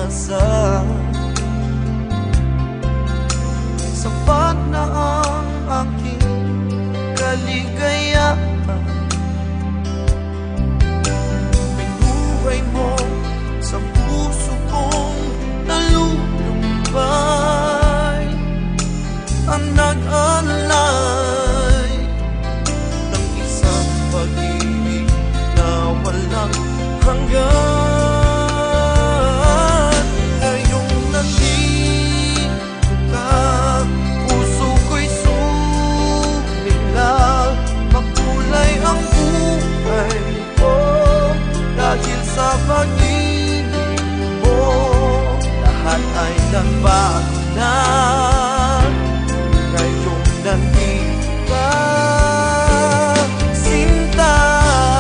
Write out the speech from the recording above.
pag-asa. Sapat na ang aking kaligayahan. Binuhay mo sa puso kong nalulumbay, ang nag-alay ng isang pag-ibig na walang hanggan.